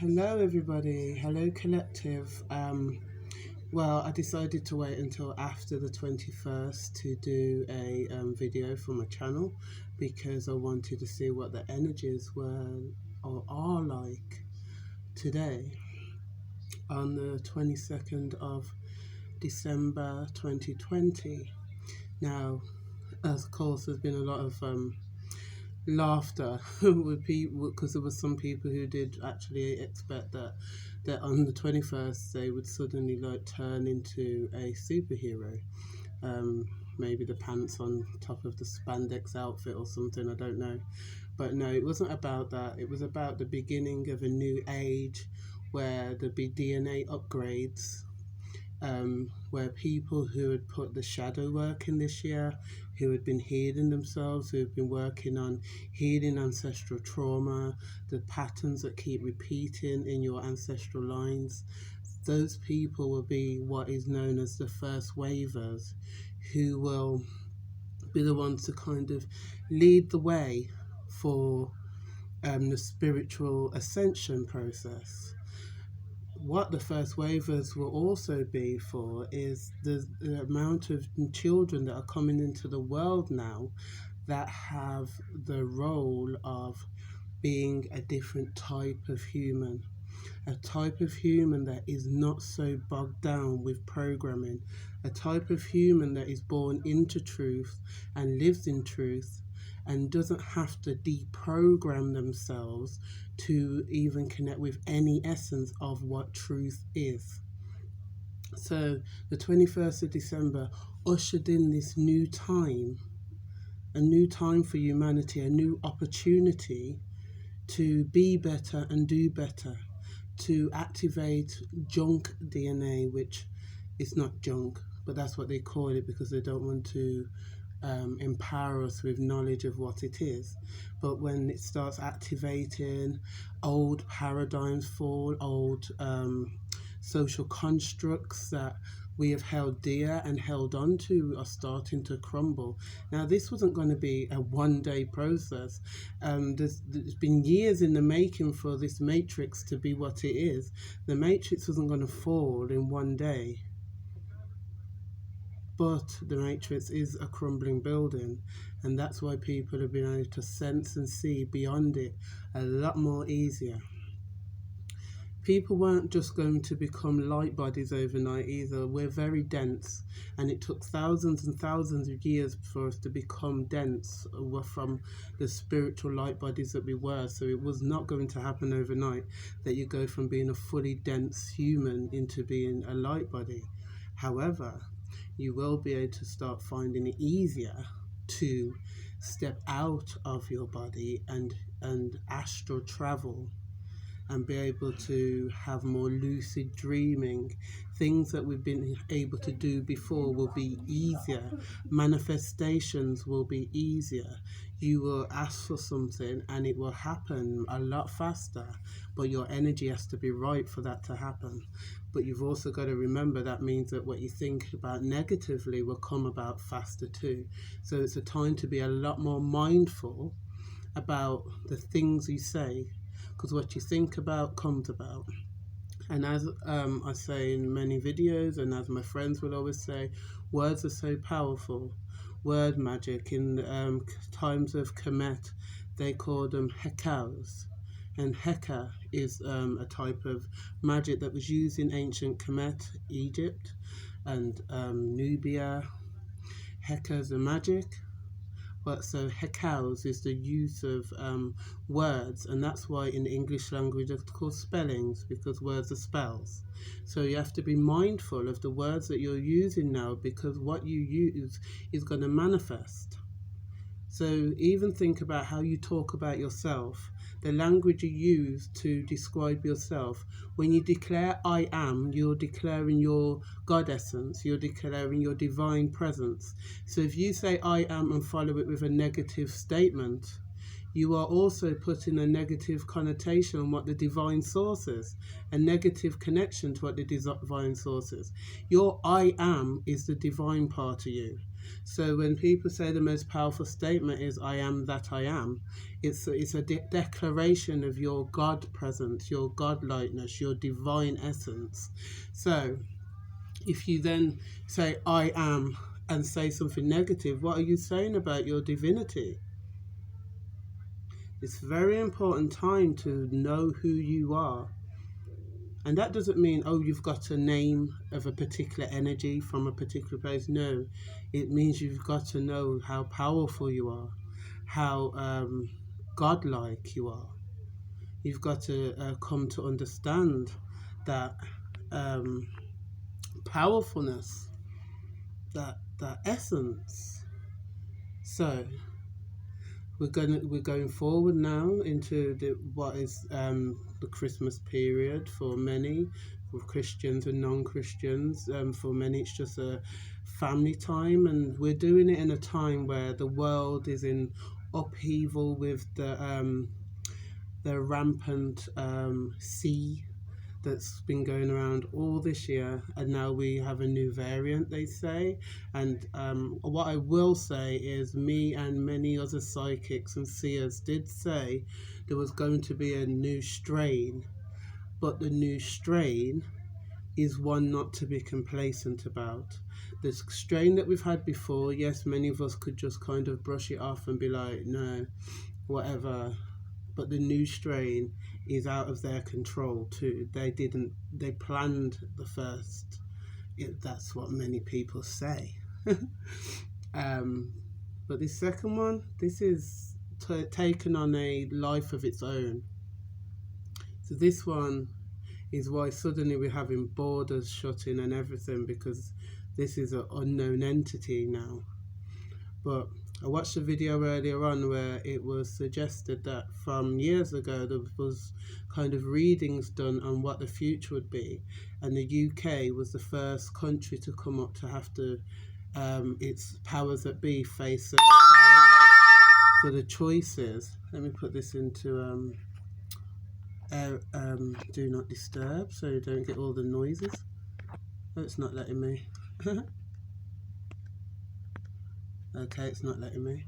Hello, everybody. Hello, collective. Well, I decided to wait until after the 21st to do a video for my channel because I wanted to see what the energies were or are like today on the 22nd of December 2020. Now, of course, there's been a lot of laughter with people because there were some people who did actually expect that on the 21st they would suddenly like turn into a superhero, maybe the pants on top of the spandex outfit or something, I don't know. But no, it wasn't about that. It was about the beginning of a new age where there'd be DNA upgrades, where people who had put the shadow work in this year, who had been healing themselves, who had been working on healing ancestral trauma, the patterns that keep repeating in your ancestral lines, those people will be what is known as the first wavers, who will be the ones to kind of lead the way for the spiritual ascension process. What the first waivers will also be for is the amount of children that are coming into the world now that have the role of being a different type of human, a type of human that is not so bogged down with programming, a type of human that is born into truth and lives in truth and doesn't have to deprogram themselves to even connect with any essence of what truth is. So the 21st of December ushered in this new time, a new time for humanity, a new opportunity to be better and do better, to activate junk DNA, which is not junk, but that's what they call it because they don't want to empower us with knowledge of what it is. But when it starts activating, old paradigms fall, old social constructs that we have held dear and held on to are starting to crumble. Now, this wasn't going to be a one-day process. There's been years in the making for this matrix to be what it is. The matrix wasn't going to fall in one day. But the matrix is a crumbling building, and that's why people have been able to sense and see beyond it a lot more easier. People weren't just going to become light bodies overnight either. We're very dense, and it took thousands and thousands of years for us to become dense from the spiritual light bodies that we were. So it was not going to happen overnight that you go from being a fully dense human into being a light body. However, you will be able to start finding it easier to step out of your body and astral travel and be able to have more lucid dreaming. Things that we've been able to do before will be easier. Manifestations will be easier. You will ask for something and it will happen a lot faster, but your energy has to be right for that to happen. But you've also got to remember that means that what you think about negatively will come about faster too. So it's a time to be a lot more mindful about the things you say, because what you think about comes about. And as I say in many videos, and as my friends will always say, words are so powerful. Word magic. In times of Kemet, they call them hekaus. And Heka is a type of magic that was used in ancient Kemet, Egypt, and Nubia. Heka's a magic. But so hekaus is the use of words, and that's why in the English language it's called spellings, because words are spells. So you have to be mindful of the words that you're using now, because what you use is going to manifest. So even think about how you talk about yourself, the language you use to describe yourself. When you declare I am, you're declaring your God essence, you're declaring your divine presence. So if you say I am and follow it with a negative statement, you are also putting a negative connotation on what the divine source is, a negative connection to what the divine source is. Your I am is the divine part of you. So when people say the most powerful statement is "I am that I am," it's a declaration of your God presence, your godlikeness, your divine essence. So if you then say "I am" and say something negative, what are you saying about your divinity? It's a very important time to know who you are. And that doesn't mean, oh, you've got a name of a particular energy from a particular place. No, it means you've got to know how powerful you are, how godlike you are. You've got to come to understand that powerfulness, that essence. So we're going forward now into what is the Christmas period for many, for Christians and non-Christians. For many, it's just a family time, and we're doing it in a time where the world is in upheaval with the rampant sea that's been going around all this year, and now we have a new variant, they say. And what I will say is, me and many other psychics and seers did say there was going to be a new strain, but the new strain is one not to be complacent about. The strain that we've had before, yes, many of us could just kind of brush it off and be like, no, whatever. But the new strain is out of their control too. They planned the first. That's what many people say. But this second one, this is taken on a life of its own. So this one is why suddenly we're having borders shutting and everything, because this is an unknown entity now. But I watched a video earlier on where it was suggested that from years ago there was kind of readings done on what the future would be, and the UK was the first country to come up to have to its powers that be face certain for the choices. Let me put this into do not disturb so you don't get all the noises. Oh, it's not letting me. Okay, it's not letting me.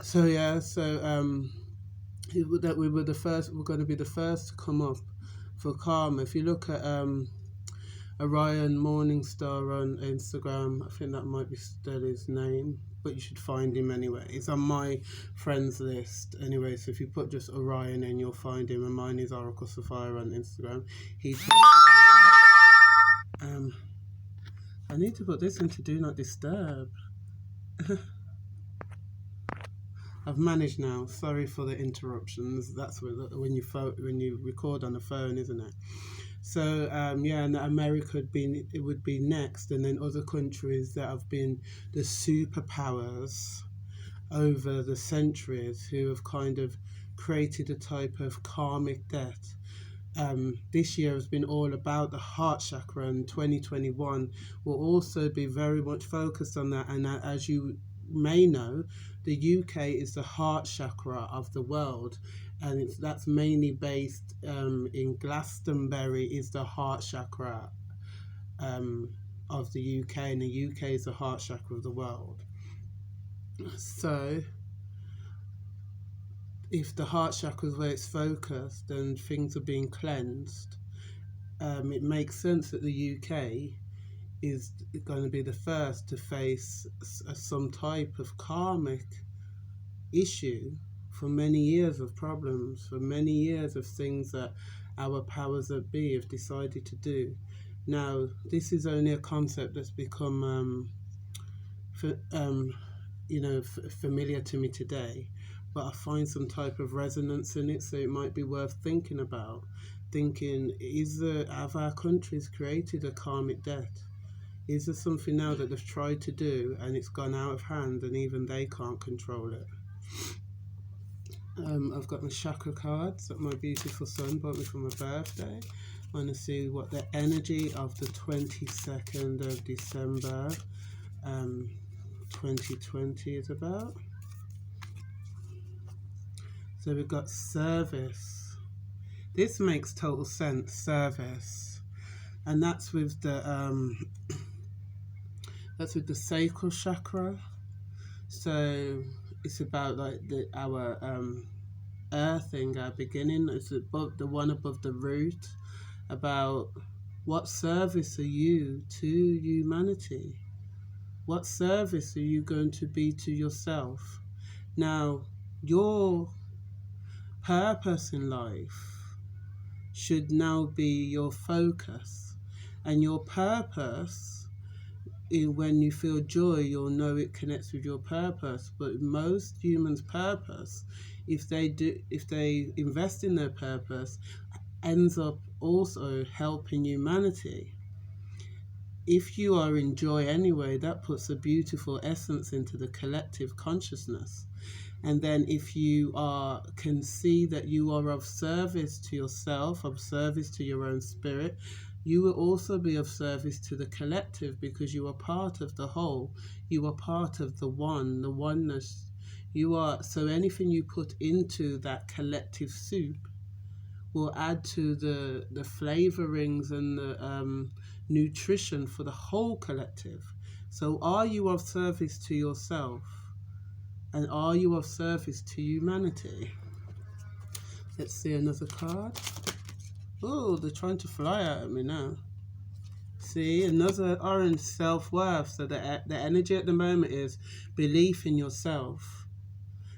So yeah, that we were the first. We're going to be the first to come up for karma. If you look at Orion Morningstar on Instagram, I think that might be still his name, but you should find him anyway. It's on my friends list anyway. So if you put just Orion in, you'll find him. And mine is Oracle Sapphire on Instagram. He talks about. I need to put this into Do Not Disturb. I've managed now. Sorry for the interruptions. That's when you record on the phone, isn't it? So yeah, and America would be next, and then other countries that have been the superpowers over the centuries, who have kind of created a type of karmic debt. This year has been all about the heart chakra, and 2021 will also be very much focused on that. And as you may know, the UK is the heart chakra of the world, and that's mainly based in Glastonbury is the heart chakra of the UK, and the UK is the heart chakra of the world. So if the heart chakra is where it's focused and things are being cleansed, it makes sense that the UK is going to be the first to face some type of karmic issue for many years of problems, for many years of things that our powers that be have decided to do. Now, this is only a concept that's become familiar to me today, but I find some type of resonance in it, so it might be worth thinking about. Have our countries created a karmic debt? Is there something now that they've tried to do and it's gone out of hand and even they can't control it? I've got my chakra cards that my beautiful son bought me for my birthday. I want to see what the energy of the 22nd of December 2020 is about. So we've got service. This makes total sense, service. And that's with the That's with the sacral chakra. So it's about like our earthing, our beginning. It's above the one above the root. About what service are you to humanity? What service are you going to be to yourself? Now, your purpose in life should now be your focus. And your purpose, when you feel joy, you'll know it connects with your purpose. But most humans' purpose, if they invest in their purpose, ends up also helping humanity. If you are in joy anyway, that puts a beautiful essence into the collective consciousness. And then if you can see that you are of service to yourself, of service to your own spirit, you will also be of service to the collective, because you are part of the whole. You are part of the one, the oneness. So anything you put into that collective soup will add to the flavorings and the nutrition for the whole collective. So are you of service to yourself? And are you of service to humanity? Let's see another card. Oh, they're trying to fly out at me now. See, another orange, self-worth. So the energy at the moment is belief in yourself.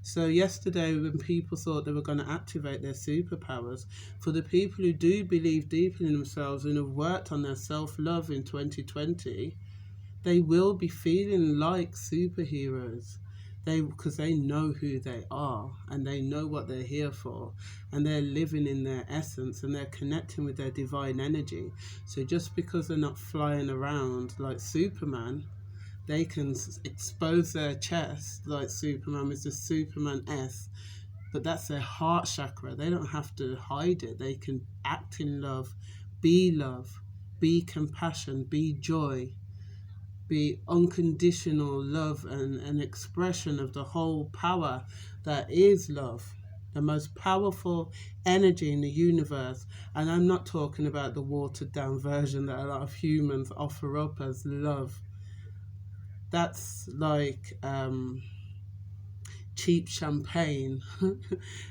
So yesterday, when people thought they were going to activate their superpowers, for the people who do believe deeply in themselves and have worked on their self-love in 2020, they will be feeling like superheroes. Because they know who they are and they know what they're here for, and they're living in their essence and they're connecting with their divine energy. So just because they're not flying around like Superman, they can expose their chest like Superman with the Superman S, but that's their heart chakra. They don't have to hide it. They can act in love, be compassion, be joy, be unconditional love, and an expression of the whole power that is love, the most powerful energy in the universe. And I'm not talking about the watered down version that a lot of humans offer up as love. That's like cheap champagne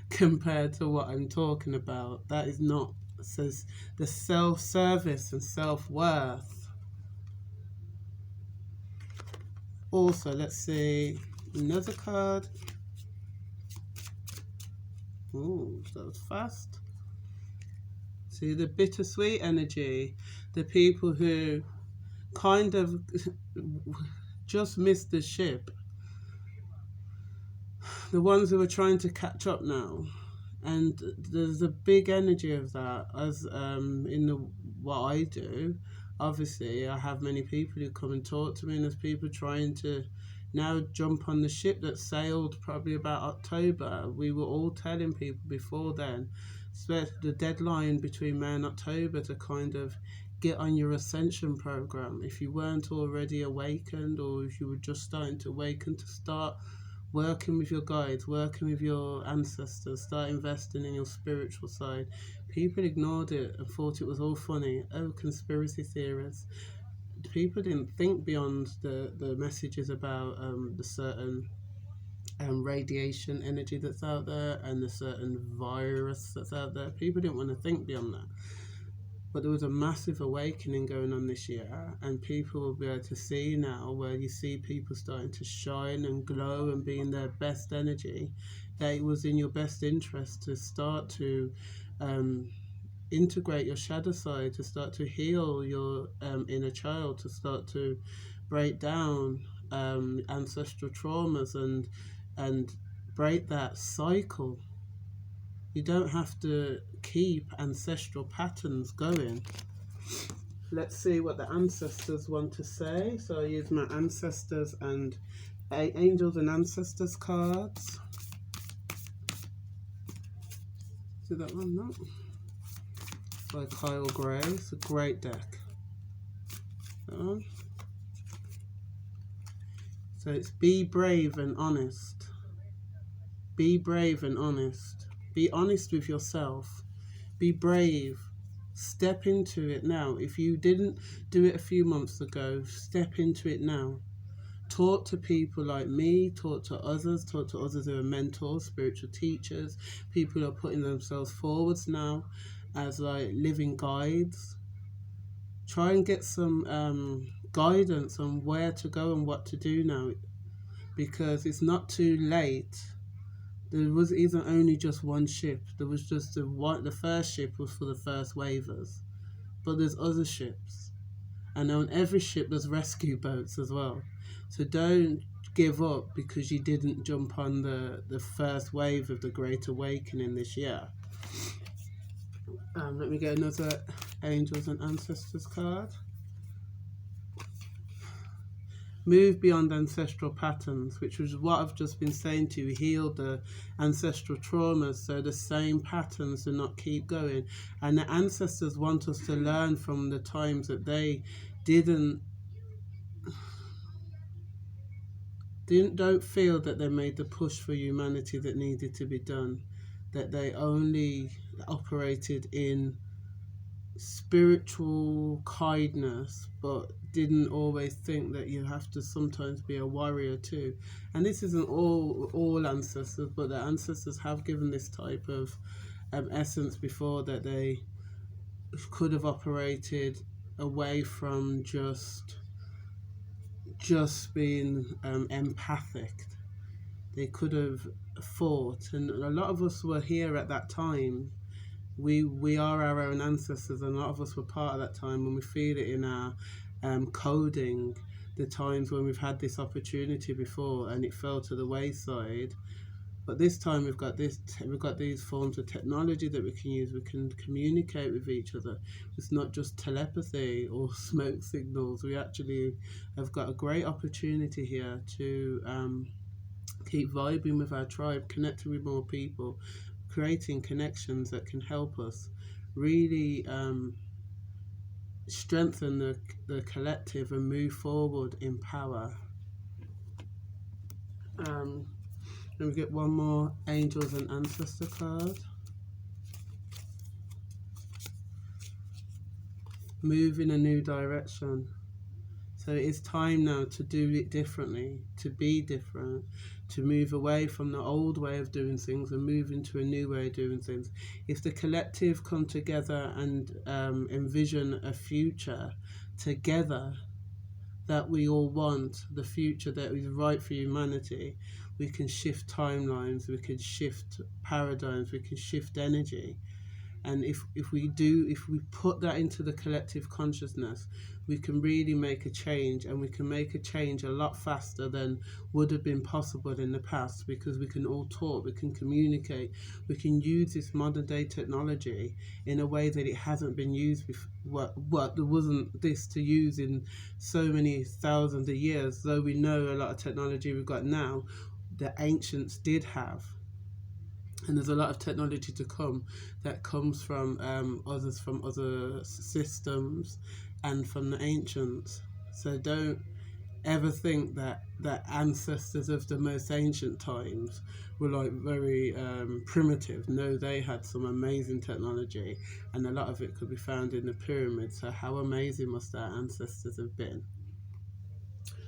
compared to what I'm talking about. That is not. It says the self-service and self-worth. Also, let's see another card. Oh, that was fast. See the bittersweet energy. The people who kind of just missed the ship. The ones who are trying to catch up now. And there's a big energy of that as in what I do. Obviously, I have many people who come and talk to me, and there's people trying to now jump on the ship that sailed probably about October. We were all telling people before then, the deadline between May and October, to kind of get on your ascension program. If you weren't already awakened, or if you were just starting to awaken, to start working with your guides, working with your ancestors, start investing in your spiritual side. People ignored it and thought it was all funny. Oh, conspiracy theorists. People didn't think beyond the messages about the certain radiation energy that's out there and the certain virus that's out there. People didn't want to think beyond that. But there was a massive awakening going on this year, and people will be able to see now, where you see people starting to shine and glow and be in their best energy, that it was in your best interest to start to integrate your shadow side, to start to heal your inner child, to start to break down ancestral traumas and break that cycle. You don't have to keep ancestral patterns going. Let's see what the ancestors want to say. So I use my ancestors and angels and ancestors cards. See that one? No. By Kyle Gray. It's a great deck. That one. So it's be brave and honest. Be brave and honest. Be honest with yourself. Be brave. Step into it now. If you didn't do it a few months ago, step into it now. Talk to people like me, talk to others who are mentors, spiritual teachers, people who are putting themselves forwards now as like living guides. Try and get some guidance on where to go and what to do now, because it's not too late. There isn't only just one ship. There was just the first ship was for the first waivers, but there's other ships, and on every ship there's rescue boats as well. So don't give up because you didn't jump on the first wave of the Great Awakening this year. Let me get another Angels and Ancestors card. Move beyond ancestral patterns, which was what I've just been saying to you. Heal the ancestral traumas so the same patterns do not keep going. And the ancestors want us to learn from the times that they don't feel that they made the push for humanity that needed to be done, that they only operated in spiritual kindness, but didn't always think that you have to sometimes be a warrior too. And this isn't all ancestors, but the ancestors have given this type of essence before, that they could have operated away from just being empathic. They could have fought, and a lot of us were here at that time. We are our own ancestors, and a lot of us were part of that time, and we feel it in our coding, the times when we've had this opportunity before and it fell to the wayside. But this time we've got these forms of technology that we can use. We can communicate with each other. It's not just telepathy or smoke signals. We actually have got a great opportunity here to keep vibing with our tribe, connecting with more people, creating connections that can help us really strengthen the collective and move forward in power. Let me get one more Angels and Ancestor card. Move in a new direction. So it is time now to do it differently, to be different, to move away from the old way of doing things and move into a new way of doing things. If the collective come together and envision a future together that we all want, the future that is right for humanity, we can shift timelines, we can shift paradigms, we can shift energy. And if we put that into the collective consciousness, we can really make a change, and we can make a change a lot faster than would have been possible in the past, because we can all talk, we can communicate, we can use this modern day technology in a way that it hasn't been used before. There wasn't this to use in so many thousands of years, though we know a lot of technology we've got now, the ancients did have. And there's a lot of technology to come that comes from others, from other systems and from the ancients. So don't ever think that ancestors of the most ancient times were like very primitive. No, they had some amazing technology, and a lot of it could be found in the pyramids. So how amazing must our ancestors have been?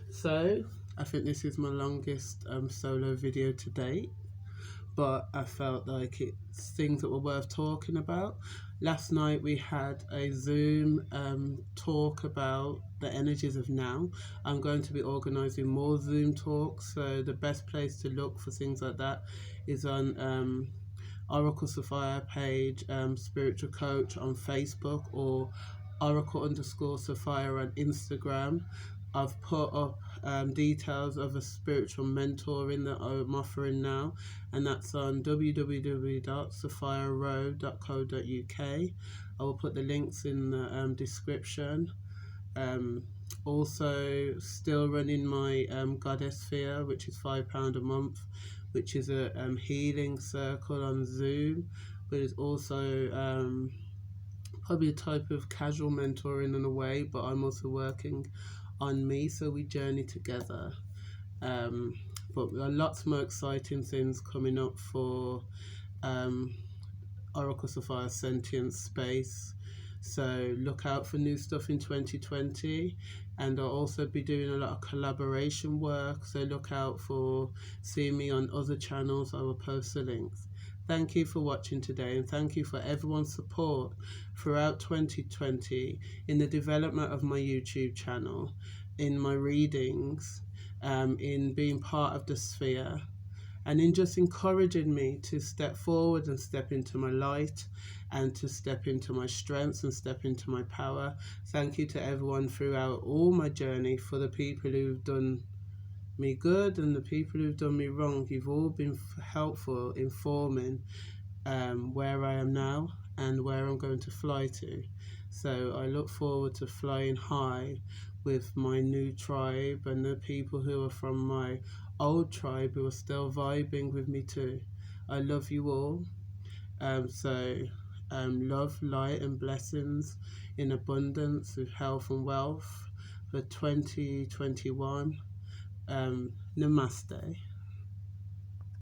So I think this is my longest solo video to date, but I felt like it's things that were worth talking about. Last night we had a Zoom talk about the energies of now. I'm going to be organising more Zoom talks, so the best place to look for things like that is on Oracle Sophia page, Spiritual Coach on Facebook, or Oracle_Sophia on Instagram. I've put up details of a spiritual mentoring that I'm offering now, and that's on www.sophiarow.co.uk. I will put the links in the description. Also, still running my Goddess Sphere, which is £5 a month, which is a healing circle on Zoom, but it's also probably a type of casual mentoring in a way, but I'm also working on me, so we journey together. But lots more exciting things coming up for Oracle Sophia Sentient Space. So look out for new stuff in 2020, and I'll also be doing a lot of collaboration work. So look out for seeing me on other channels. I will post the links. Thank you for watching today, and thank you for everyone's support throughout 2020 in the development of my YouTube channel, in my readings, in being part of the sphere, and in just encouraging me to step forward and step into my light, and to step into my strengths and step into my power. Thank you to everyone throughout all my journey, for the people who've done me good and the people who've done me wrong. You've all been helpful in forming where I am now and where I'm going to fly to. So I look forward to flying high with my new tribe and the people who are from my old tribe who are still vibing with me too. I love you all. Love, light and blessings in abundance with health and wealth for 2021. Namaste.